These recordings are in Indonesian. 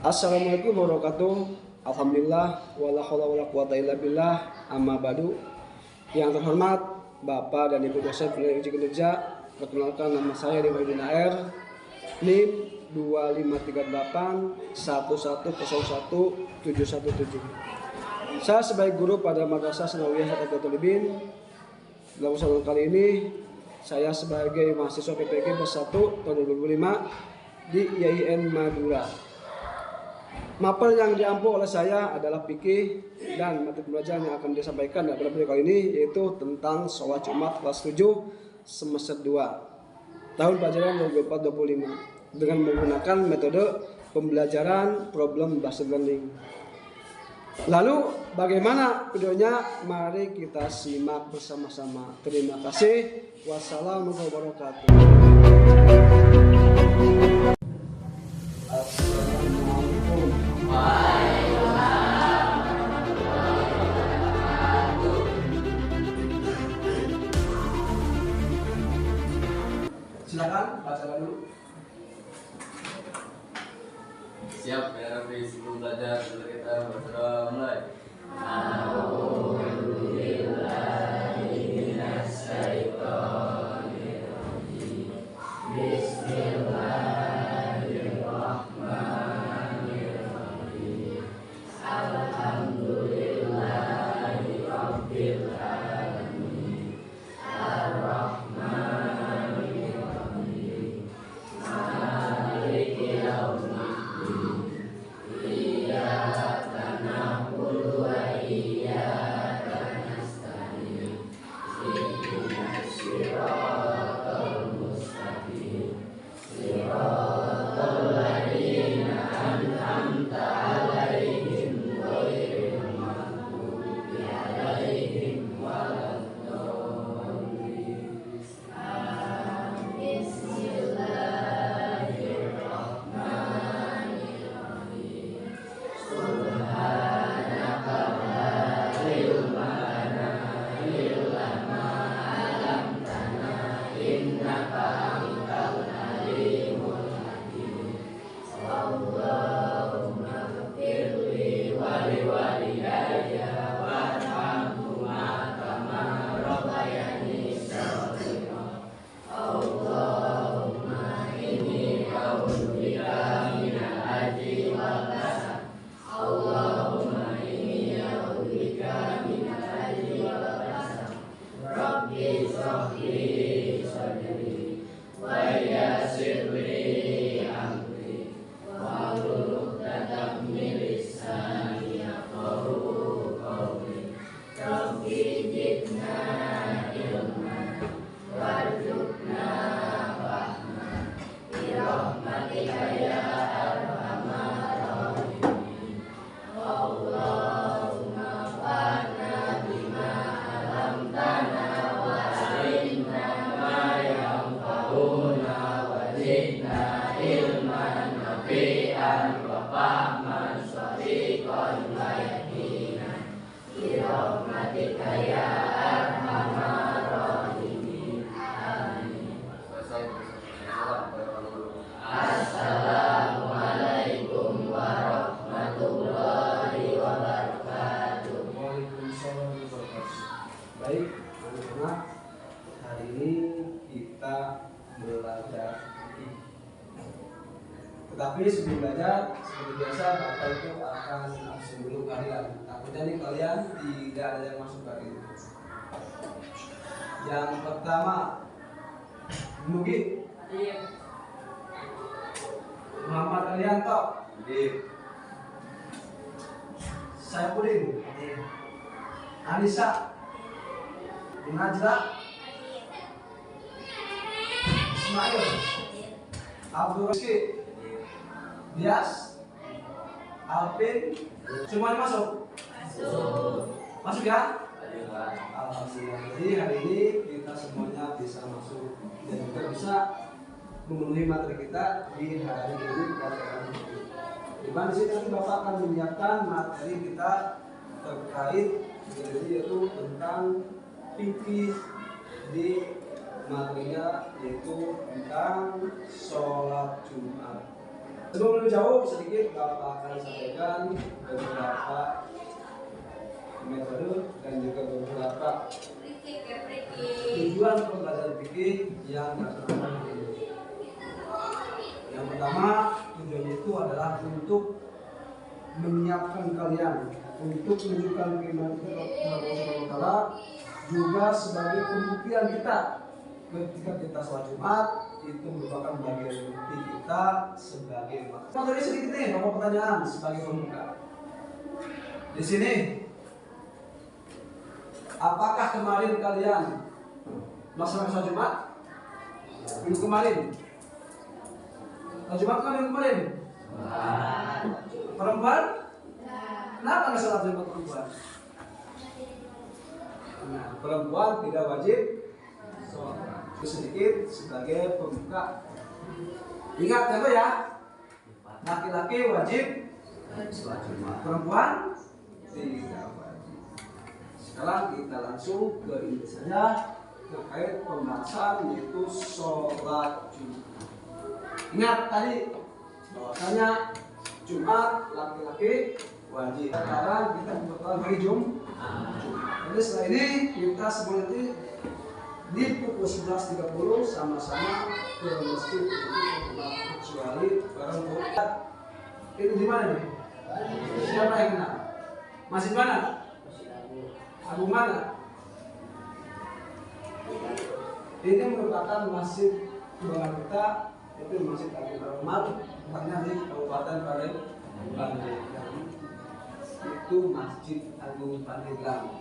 Assalamualaikum warahmatullahi wabarakatuh. Alhamdulillah wala haula wala quwata illa billah. Amma ba'du. Yang terhormat Bapak dan Ibu dosen pendidik uji kinerja, perkenalkan nama saya Diwaidin AR, NIM 253811011717. Saya sebagai guru pada Madrasah Sanawiyah Haqqatul Talibin. Dalam kesempatan kali ini saya sebagai mahasiswa PPG bersatu tahun 2005 di IAIN Madura. Mapel yang diampu oleh saya adalah fikih, dan materi pembelajaran yang akan disampaikan pada video kali ini yaitu tentang sholat Jumat kelas 7 semester 2 tahun pelajaran 2024-2025 dengan menggunakan metode pembelajaran problem based learning. Lalu bagaimana videonya? Mari kita simak bersama-sama. Terima kasih. Wassalamualaikum warahmatullahi wabarakatuh. Silakan baca dulu. Siap ya Rabbi, sebelum belajar kita berdoa mulai. Assalamualaikum warahmatullahi wabarakatuh. Waalaikumsalam warahmatullahi wabarakatuh. Baik, anak-anak, hari ini kita belajar fikih. Tetapi sebelum belajar, seperti biasa Bapak itu akan absen dulu kalian. Takutnya nih kalian tidak ada yang masuk hari ini. Yang pertama, Mugi. Iya. Muhammad Arianto. Iya. Saipudin. Anissa. Najla. Ismail. Abdul Rizki. Dias. Alvin. Semuanya masuk? Masuk ya? Alhamdulillah. Jadi hari ini kita semuanya bisa masuk dan juga bisa memenuhi materi kita di hari ini pelajaran fikih. Di mana sini nanti Bapak akan menyiapkan materi kita terkait yaitu tentang fikih di materinya, yaitu tentang sholat Jumat. Sebelum lebih jauh, sedikit Bapak akan sampaikan beberapa metode dan juga beberapa tujuan pembelajaran fikih yang dilaksanakan ini. Yang pertama, tujuannya itu adalah untuk menyiapkan kalian untuk menunjukkan keimanan kepada Allah Subhanahu wa taala, juga sebagai pembuktian kita ketika kita sholat Jumat itu merupakan bagian bukti kita sebagai umat. Materi sedikit nih, beberapa pertanyaan sebagai pembuka. Di sini, apakah kemarin kalian melaksanakan sholat Jumat? Minggu kemarin. Sholat Jumat kan minggu kemarin. Perempuan? Kenapa nggak sholat Jumat perempuan? Nah, perempuan tidak wajib sholat. Itu sedikit sebagai pembuka. Ingat ya, laki-laki wajib sholat Jumat, perempuan tidak wajib. Sekarang kita langsung ke inti saja terkait pembahasan yaitu sholat Jumat. Ingat tadi bahwasanya Jumat laki-laki wajib. Sekarang kita membuat hari Jumat. Jadi setelah ini kita semua nanti di pukul 11.30 sama-sama ke masjid kecuali barang bukti. Itu di mana nih? Siapa yang kenal? Masjid mana? Abu mana? Ini merupakan masjid kebanggaan kita, itu Masjid Abu Umar, tempatnya di Kabupaten Pandeglang. Itu Masjid Agung Pandeglang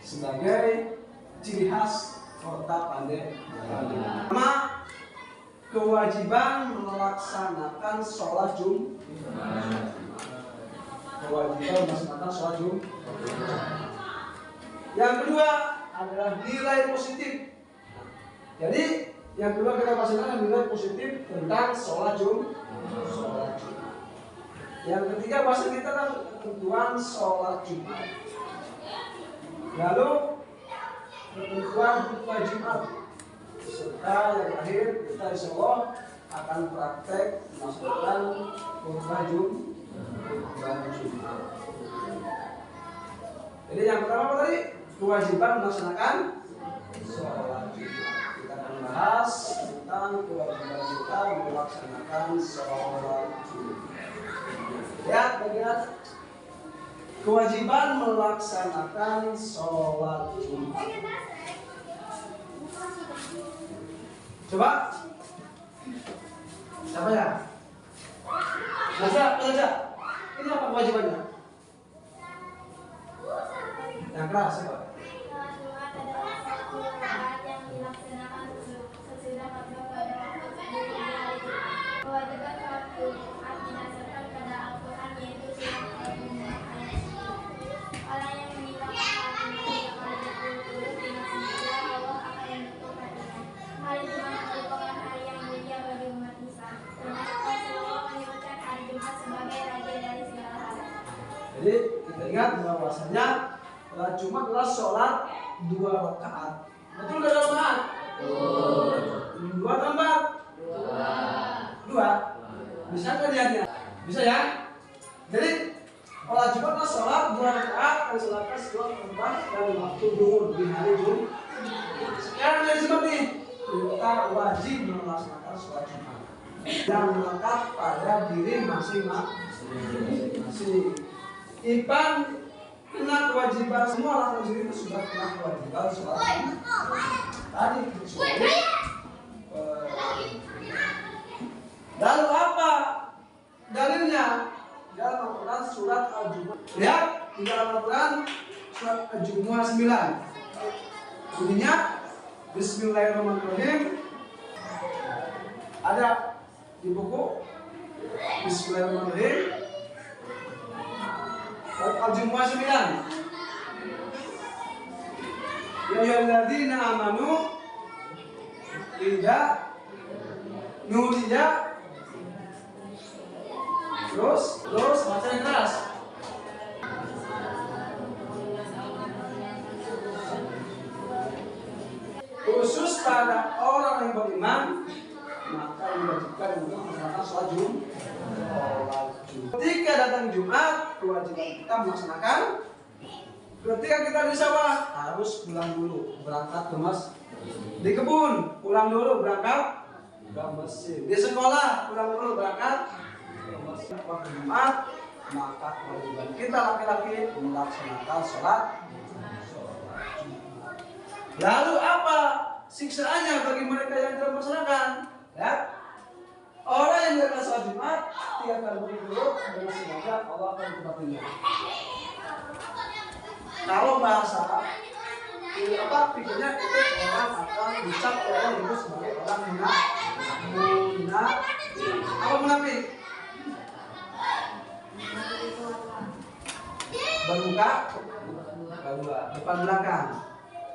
sebagai ciri khas kota Pandeglang. Pertama, kewajiban melaksanakan sholat Jumat. Kewajiban melaksanakan sholat Jumat. Yang kedua adalah nilai positif. Jadi yang kedua kita pastikan nilai positif tentang sholat Jumat. Yang ketiga bahasa kita kan ketentuan sholat Jumat. Lalu ketentuan khutbah Jumat. Serta yang terakhir kita insya Allah akan praktek melaksanakan khutbah Jumat. Jadi yang pertama apa tadi? Kewajiban melaksanakan sholat Jumat. Kita akan membahas tentang kewajiban kita melaksanakan sholat Jumat. Lihat bagian kewajiban melaksanakan sholat Jumat. Coba siapa ya? Baca. Ini apa kewajibannya? Yang keras siapa? Kewajiban sholat Jumat didasarkan pada Al-Quran yaitu surat Al-Baqarah ayat 10. Orang yang meninggalkan sholat Jumat 3 kali berturut-turut dengan sengaja Allah akan menutup hatinya. Hari Jumat merupakan hari yang mulia bagi umat Islam. Termasuk Rasulullah menyebutkan hari Jumat sebagai raja dari segala hal. Jadi kita ingat bahwasanya sholat Jumat adalah sholat 2 rakaat. Betul nggak rakaat? Betul. 2 tambah 2. Bisa nggak lihatnya? Bisa ya? Jadi sholat Jumat adalah sholat 2 rakaat dan sholatnya setelah khutbah dan waktu zuhur di hari Jumat. Sekarang dari Jumat nih kita wajib melaksanakan sholat Jumat dan melekat pada diri masing-masing. Ipan kena kewajiban, semua orang muslim itu sudah kena kewajiban sholat Jumat. Tadi kecuali lalu apa dalilnya? Dalam Al-Quran surat Al-Jumu'ah. Lihat di dalam Al-Quran surat Al-Jumu'ah 9. Bunyinya Bismillahirrahmanirrahim. Ada di buku Bismillahirrahmanirrahim. Surat Al-Jumu'ah 9. Ya ayyuhalladzina amanu idza nudiya. Terus baca yang keras. Khusus pada orang yang beriman, maka diwajibkan untuk melaksanakan sholat Jumat. Ketika datang Jumat, kewajiban kita melaksanakan. Ketika kita di sawah, harus pulang dulu, berangkat ke masjid. Di kebun, pulang dulu, berangkat ke masjid. Di sekolah, pulang dulu, berangkat ke masjid. Waktu Jumat, maka kewajiban kita laki-laki melaksanakan sholat Jumat. Lalu apa siksaannya bagi mereka yang tidak melaksanakan? Ya, orang yang tidak sholat Jumat tidak akan berikut dengan sengaja Allah akan tempatinya. Kalau bahasa pikirnya itu orang akan dicap orang itu sebagai orang munafik. Apa munafik? Bermuka kedua, depan belakang.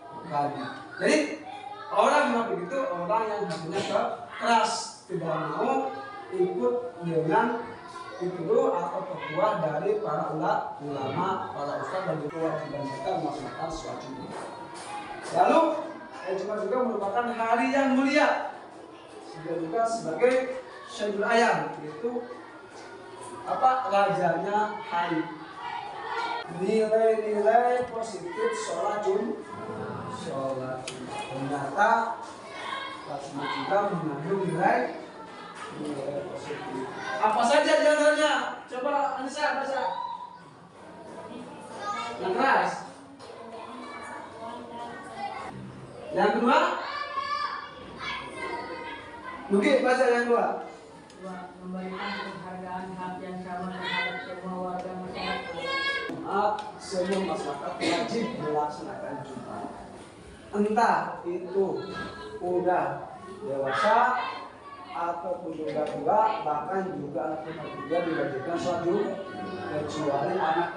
Bukan. Jadi orang munafik itu orang yang hatinya keras, tidak mau ikut dengan itu atau petua dari para ulama, para ustaz dan kewajiban mereka melaksanakan sholat Jumat. Lalu Jumat juga merupakan hari yang mulia, juga sebagai Syairul Ayam, yaitu rajanya hari. Nilai-nilai positif sholat Jumat. Ternyata sholat juga mengandung nilai positif. Apa saja di antaranya? Coba Anissa baca. Yang keras. Yang kedua? Nugi baca yang kedua. Memberikan penghargaan hak yang sama terhadap semua warga masyarakat. Semua masyarakat wajib melaksanakan Jumat. Entah itu udah dewasa ataupun juga tua, bahkan juga anak juga diwajibkan sholat Jumat, kecuali anak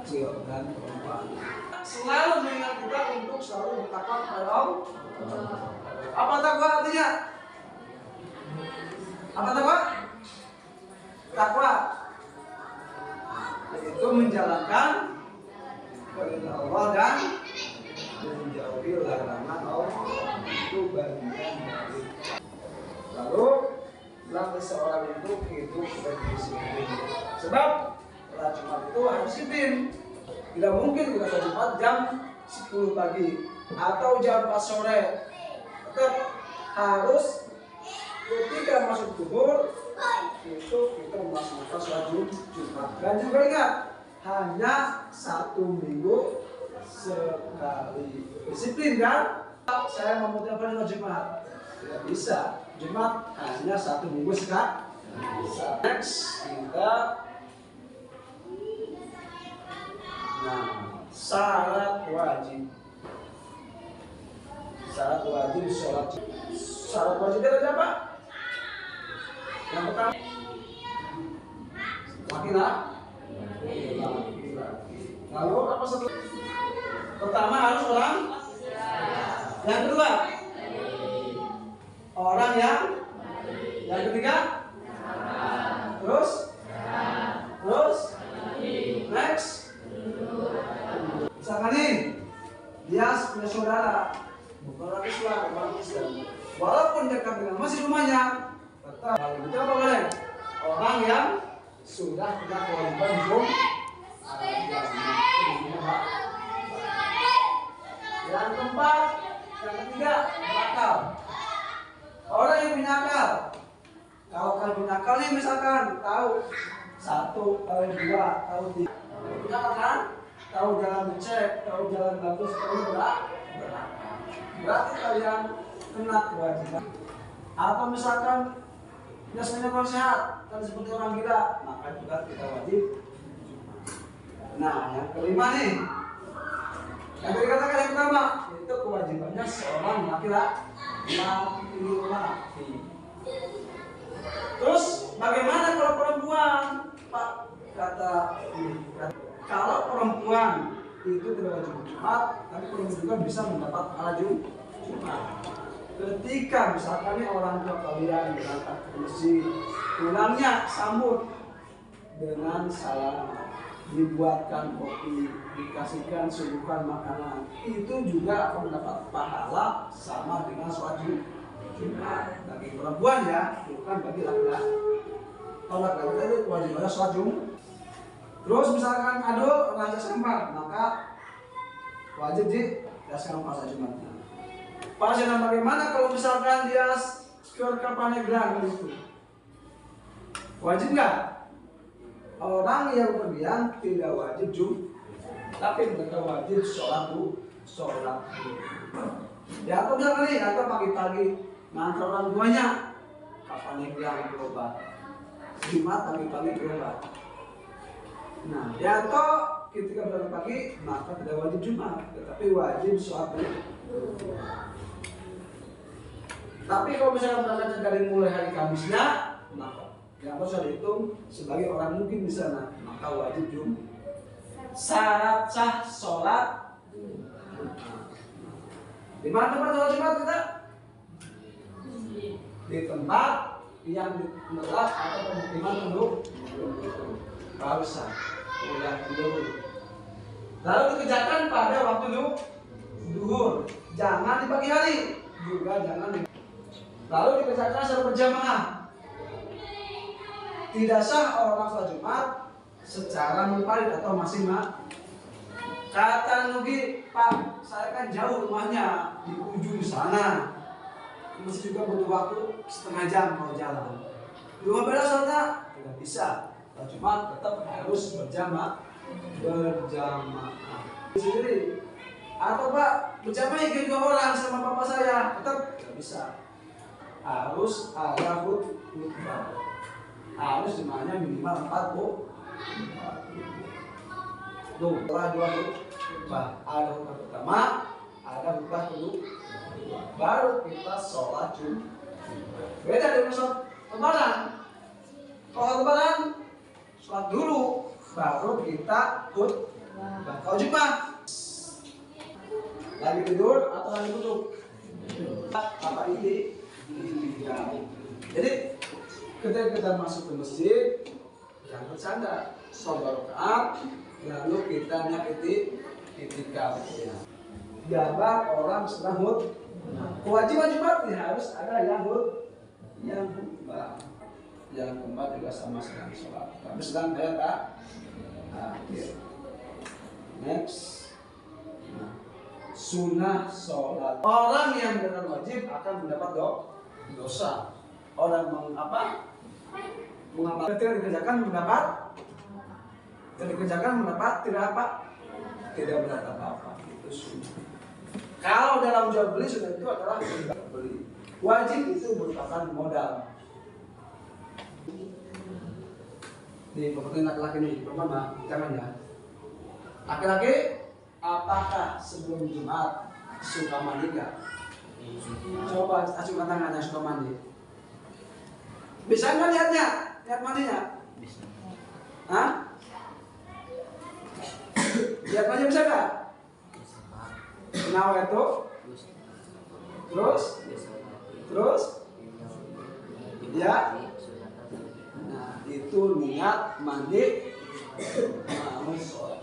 kecil dan perempuan. Selalu mengingat kita untuk selalu bertakwa kepada Allah. Apa takwa artinya? Apa takwa? Takwa itu menjalankan perintah Allah dan menjauhi larangan Allah. Itu bagian dari. Lalu bagi seorang itu berdisiplin. Sebab sholat Jumat itu harus disiplin. Tidak mungkin kita sholat Jumat jam 10 pagi atau jam 4 sore. Tetap harus ketika masuk zuhur itu kita melaksanakan sholat Jumat. Dan juga ingat, hanya 1 minggu sekali. Disiplin kan? Saya memutuskan sholat Jumat. Tidak bisa. Jumat hanya 1 minggu sekali. Next kita syarat wajib. Syarat wajib sholat. Syarat wajib ada apa? Yang pertama laki-laki. Lalu apa satu? Pertama harus orang. Yang kedua orang yang ketiga terus next. Misalkan nih dia punya saudara bukan orang Islam, orang Islam, walaupun dekat dengan masjid rumahnya, tetap hal itu apa boleh? Orang yang sudah punya kewajiban hukum. Yang keempat, yang ketiga, berakal. Orang yang punya akal. Kalau kalian punya akal nih, misalkan tahu 1, tahu 2, tahu 3, punya akal kan? Tahu jalan dicek, tahu jalan bagus, tahu berakal. Berarti kalian kena kewajiban. Atau misalkan biasanya orang sehat, kan seperti orang gila, maka juga kita wajib. Nah, yang kelima nih, yang dikatakan yang pertama itu kewajibannya seorang laki-laki. Terus bagaimana kalau perempuan? Pak kata kalau perempuan itu tidak wajib Jumat, tapi perempuan juga bisa mendapat pahala Jumat. Ketika misalkan orang tua kalian berangkat ke masjid, pulangnya sambut dengan salam, dibuatkan kopi, dikasihkan suguhan makanan, itu juga akan mendapat pahala sama dengan sholat Jumat. Jumat. Bagi perempuan ya, bukan bagi laki-laki. Kalau laki-laki itu wajibnya sholat Jumat. Terus misalkan adul raja sempat, maka wajib didaskan puasa Jumatnya. Pasien bagaimana kalau misalkan dia ke Kapanegara itu? Wajib nggak? Orang yang berpergian tidak wajib tapi mereka wajib sholat sholat. Ya atau misalkan nih, atau pagi-pagi ngantar orang tuanya Kapanegara berobat. Jumat pagi-pagi berobat. Nah, ya atau ketika berangkat pagi maka tidak wajib Jumat, tetapi wajib sholat. Tapi kalau misalnya berangkat dari mulai hari Kamisnya, maka yang harus dihitung sebagai orang mungkin di sana, maka wajib Jumat. Syarat sah sholat. Di mana tempat sholat Jumat kita? Di tempat yang menetap atau pemukiman penduduk baru sah. Lalu dikerjakan pada waktu duhur, jangan di pagi hari, juga jangan di. Lalu dikerjakan secara berjamaah. Tidak sah orang sholat Jumat secara munfarid atau masing-masing. Kata Nugi, Pak, saya kan jauh rumahnya di ujung sana, mesti juga butuh waktu setengah jam kalau jalan. Dua beda sholatnya tidak bisa. Cuma tetap harus berjamaah sendiri. Atau Pak, berjamaah ikut 2 orang sama bapak saya, tetap tidak bisa. Harus ada khutbah. Harus jemaahnya minimal 40. Tuh, setelah 2 khutbah, ada khutbah pertama, ada khutbah kedua, baru kita sholat Jumat. Beda dengan sholat lebaran. Kalau lebaran sholat dulu, baru kita khutbah. Kalau Jumat lagi tidur atau lagi duduk, apa ini? Jadi ketika kita masuk ke masjid, yang bersandar sholat rakaat, lalu kita nyakiti itikaf. Gambar orang sedang kewajiban Jumat harus ada yang khutbah. Yang keempat juga sama sedang sholat. Tapi sedang kayak akhir. Next. Sunnah sholat. Orang yang benar wajib akan mendapat dosa. Orang mengamal ketika dikerjakan mendapat tidak mendapat apa. Itu sunnah. Kalau dalam jual beli sudah itu adalah jual beli. Wajib itu merupakan modal. Nih, pokoknya laki-laki nih, pertama jangan ya. Laki-laki, apakah sebelum Jumat suka mandi nggak? Coba acungkan tangannya suka mandi. Bisa nggak lihat mandinya? Bisa. Hah? Lihat mandinya bisa nggak? Kenapa itu? Terus? Ya? Nah, itu niat mandi mau sholat.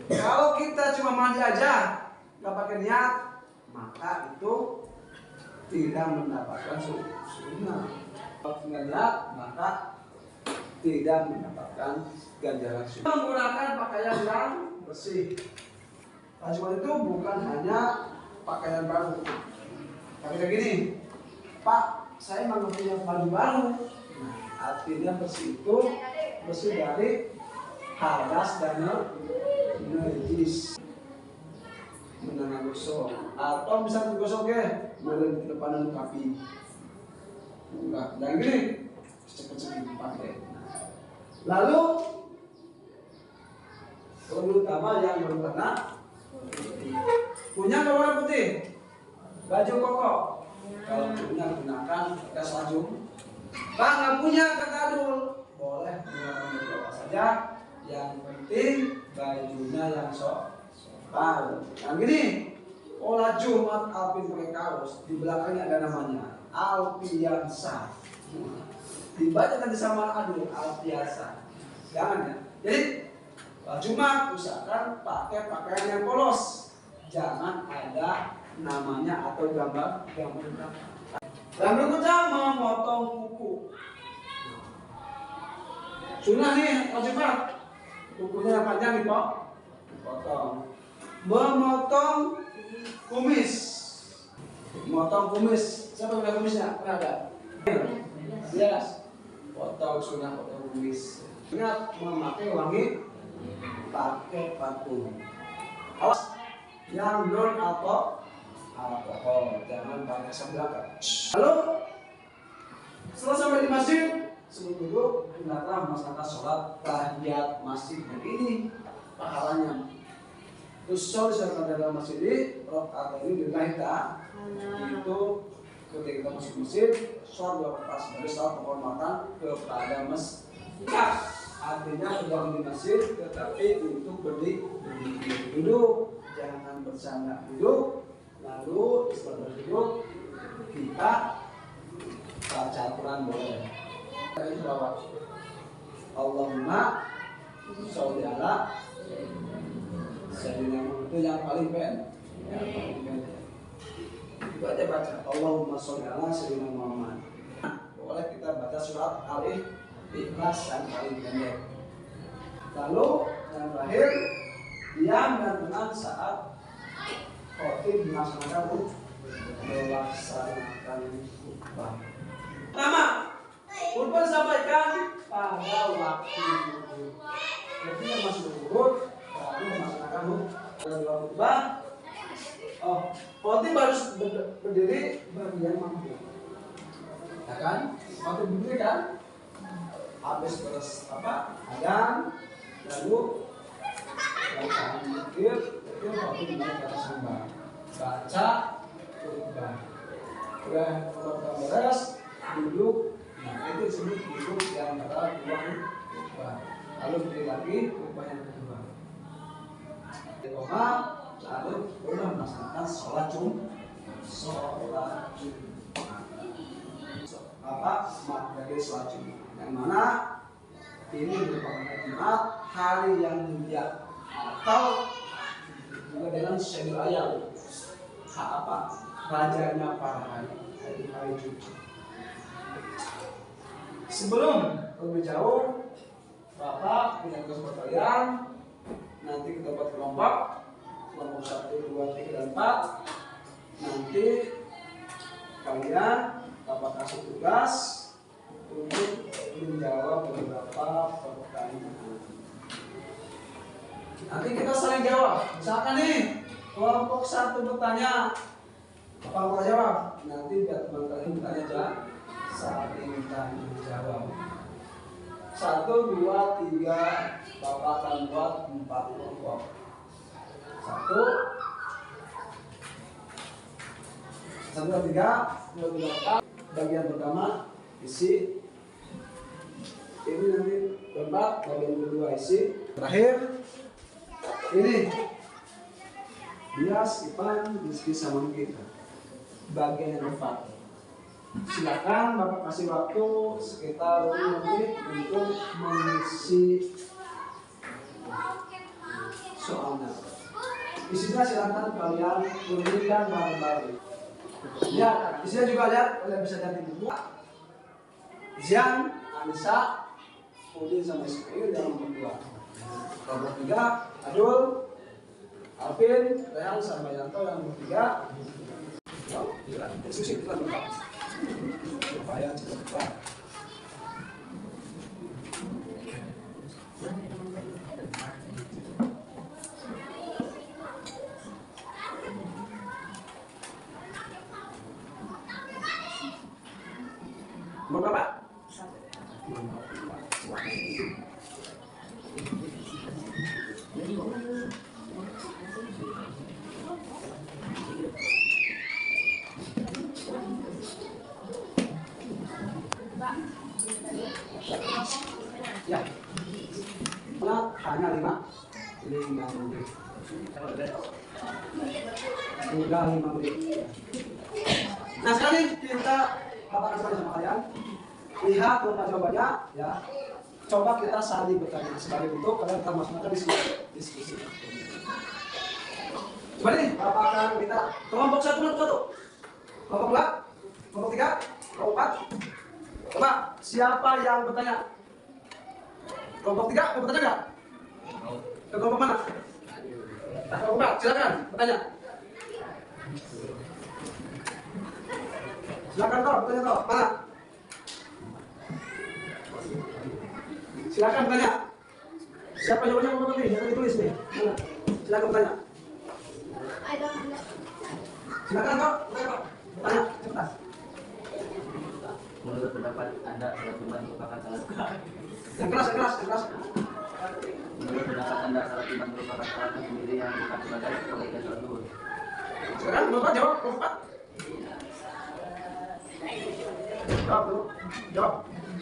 Kalau kita cuma mandi aja, nggak pakai niat, maka itu tidak mendapatkan sunnah. Kalau nggak niat, maka tidak mendapatkan ganjaran sunnah. Menggunakan pakaian yang bersih. Tajuan itu bukan hanya pakaian baru. Tapi kayak gini, Pak, saya mau punya baju baru. Nah, artinya bersih itu bersih dari hadas dan najis, menanam gosok, atau bisa digosok ya, boleh di depan kaki. Enggak, jangan gini, cepet-cepet dipakai. Lalu terutama yang belum pernah punya warna putih, baju koko. Kalau punya gunakan tes laju. Pak nggak punya kata Adul, boleh gunakan baju apa saja. Yang penting bajunya yang sopan. Yang gini, pola Jumat Alvin pakai kaos, di belakangnya ada namanya Alfiansa. Dibaca tadi sama Adul Alfiansa. Jangan ya. Jadi Jumat usahakan pakai pakaian yang polos, jangan ada namanya atau gambar. Dan berikutnya memotong kuku. Sunnah nih, wajibat. Kukunya yang panjang nih, Pak. Potong. Memotong kumis. Memotong kumis. Siapa yang punya kumisnya? Pernah ada? Yes. Potong sunnah, potong kumis. Ingat memakai wangi, pakai parfum. Awas, yang non alkohol, jangan pakai sebelaka. Lalu setelah sampai di masjid, sebelum duduk, hendaklah melaksanakan sholat tahiyat masjid. Dan ini pahalanya. Terus sholat dalam masjid ini, rakaat ini kita itu ketika kita masuk masjid, sholat dua rakaat sebagai sholat penghormatan kepada masjid. Artinya tidak di masjid, tetapi untuk berdiri duduk, jangan bersandar duduk. Lalu setelah berduduk kita baca Al-Quran boleh. Kita bawa Allahumma sholli ala sayyidina Muhammad, itu yang paling pendek. Itu aja baca Allahumma sholli ala sayyidina Muhammad. Boleh kita baca surat Al-Ikhlas yang paling pendek. Lalu yang terakhir, diam dan tenang saat khotib melaksanakan khutbah. Pertama, khutbah disampaikan pada waktu zuhur. Jadi yang masih zuhur baru melaksanakan khutbah. Khotib harus berdiri bagian mampu. Ya kan? Khotib berdiri kan? Habis terus azan, lalu bacaan zikir, itu khotib naik ke atas mimbar. Baca khutbah. Udah khutbah beres, duduk. Nah, itu disebut duduk di antara dua khutbah. Lalu berdiri lagi, khutbah yang kedua. Koma, lalu udah melaksanakan sholat Jumat. Materi sholat Jumat. Yang mana ini merupakan Jumat, hari yang mulia, atau juga dengan Syedul Ayam, rajanya para hari Jumat. Sebelum lebih jauh, Bapak punya tugas buat kalian. Nanti kita buat kelompok 1, 2, 3, dan 4. Nanti kalian Bapak kasih tugas untuk menjawab beberapa pertanyaan. Nanti kita saling jawab. Misalkan nih, kelompok 1 bertanya, apa mau jawab? Nanti biar teman kalian bertanya aja, saling tanya jawab. 1, 2, 3, Bapak akan buat 4 kelompok. 1, 2, 3, 4. Bagian pertama isi. Ini nanti keempat, bagian kedua isi. Terakhir ini bias Ipan diskusi sama kita. Bagian yang keempat. Silakan Bapak kasih waktu sekitar 5 menit untuk mengisi soalnya. Isinya silakan kalian tuliskan bareng-bareng. Ya, isinya juga lihat, kalian bisa lihat di buku. Zian, Anissa, Udin sama Ismail yang nomor 2. Nomor 3, Adul, Alvin, Rehan sama Yanto yang nomor 3. Diskusi kita berapa? Supaya cepat. Nomor berapa? Ya. Nah, hanya 5. Ini 5 menit. Sudah 5 menit. Nah, sekarang kita Bapak kasih sama kalian. Lihat jawabannya, ya. Coba kita saling bertanya sebagai bentuk kalian akan masukkan diskusi. Coba nih, Bapak akan minta kelompok 1 kelompok 1. Kelompok 2. Kelompok 3, kelompok 4. Coba, siapa yang bertanya? Kelompok 3, mau bertanya nggak? Ke kelompok mana? Kelompok 4, silakan bertanya. Silakan kau, bertanya kau, mana? Silakan bertanya. Siapa jawabannya mau bertanya? Jangan ditulis nih. Mana? Silakan bertanya. I don't know. Silakan kau, bertanya kau. Bertanya, cepat. Menurut pendapat Anda, salat Jumat merupakan salat Yang keras, yang keras, yang keras. Menurut pendapat Anda, salat Jumat merupakan salat sendiri yang bukan sebagai sebagai salat zuhur. Sekarang Bapak jawab, kelompok 4. Jawab dulu. Jawab.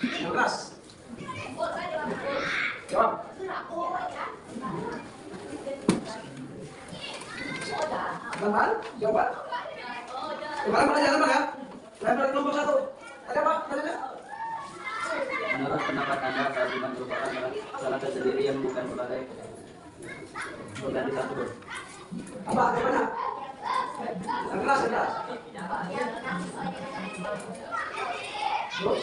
Yang keras. Jawab. Teman-teman, jawab. Kemarin pada jalan ya? Lempar kelompok 1. Ada apa? Tanya. Menurut pendapat Anda, salat Jumat merupakan salat sendiri yang bukan sebagai salat zuhur. Apa? Jawabannya? Yang keras, yang keras. Terus.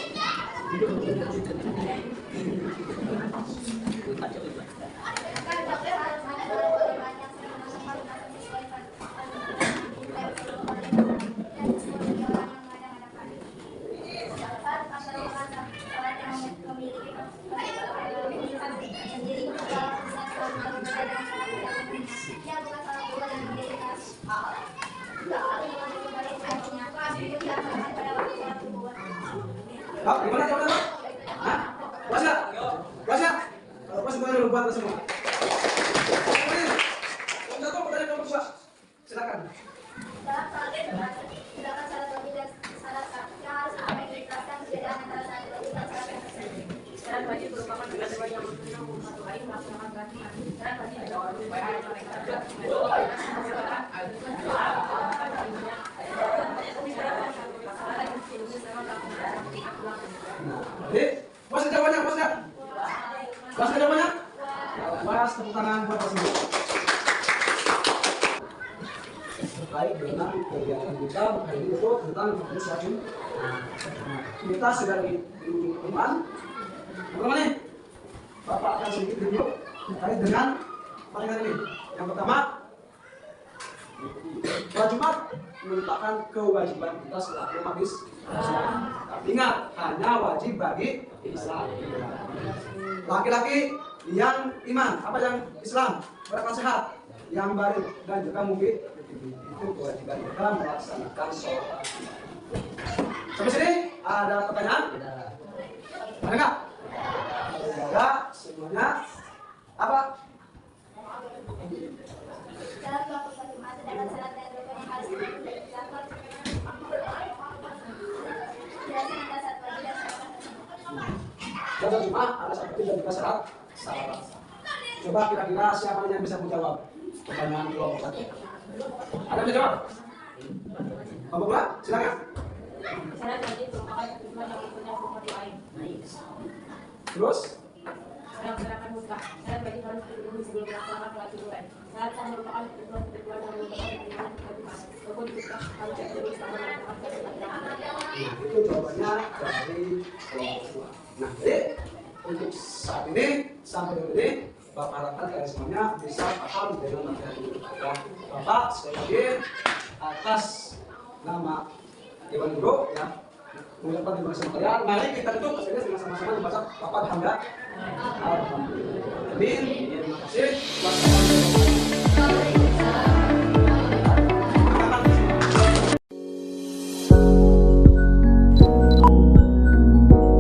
Oh, gimana jawabannya? Hah? Puas nggak? Puas nggak? Kalau puas boleh lu buat semua. Kelompok 1, pertanyaan kelompok 2. Silakan. Dalam salat Jumat, terdapat syarat wajib dan syarat sah yang harus diikhlaskan perbedaan antara syarat wajib dan syarat sah. Syarat wajib merupakan kewajiban yang bertanggung jawab satu kali melaksanakan kewajiban. Syarat wajib ada orang supaya ada mereka juga. Jadi, puas jawabannya, puas nggak? Puas jawabannya? Puas, tepuk tangan buat tersebut. Terkait dengan kegiatan kita hari ini itu tentang majelis hakim. Kita sudah di teman. Teman-teman nih, Bapak akan sedikit review terkait dengan materi ini. Yang pertama, sholat Jumat merupakan kewajiban kita selaku umat Islam. Tapi ingat, hanya wajib bagi Islam. Laki-laki yang iman, apa yang Islam, berakal sehat, yang baik dan juga mungkin itu kewajiban kita melaksanakan sholat. Sampai sini ada pertanyaan? Ada nggak? Ada semuanya. Apa? Dalam kelompok Jumat terdapat syarat dan rukun yang harus dilakukan. Jelasin antara syarat wajib dan syarat sah. Sholat Jumat ada satu dan juga syarat. Coba kira-kira siapa yang bisa menjawab pertanyaan kelompok 1? Ada yang bisa jawab? Kelompok 2, silakan. Syarat wajib merupakan kewajiban yang berpunya hukum lain. Terus? Dalam gerakan mutlak, syarat wajib harus dipenuhi sebelum melaksanakan kewajiban. Syarat sah merupakan ketentuan yang merupakan kewajiban kewajiban. Rukun kita harus dipenuhi selama melaksanakan kewajiban. Itu jawabannya dari kelompok 2. Nah, jadi untuk saat ini sampai detik ini Bapak harapkan kalian semuanya bisa paham dengan materi ini. Ya, Bapak sekali lagi atas nama Dewan Guru ya mengucapkan terima kasih kepada kalian. Mari kita tutup kesini dengan sama-sama membaca Bapak Alhamdulillah. Alhamdulillah. Amin. Terima kasih.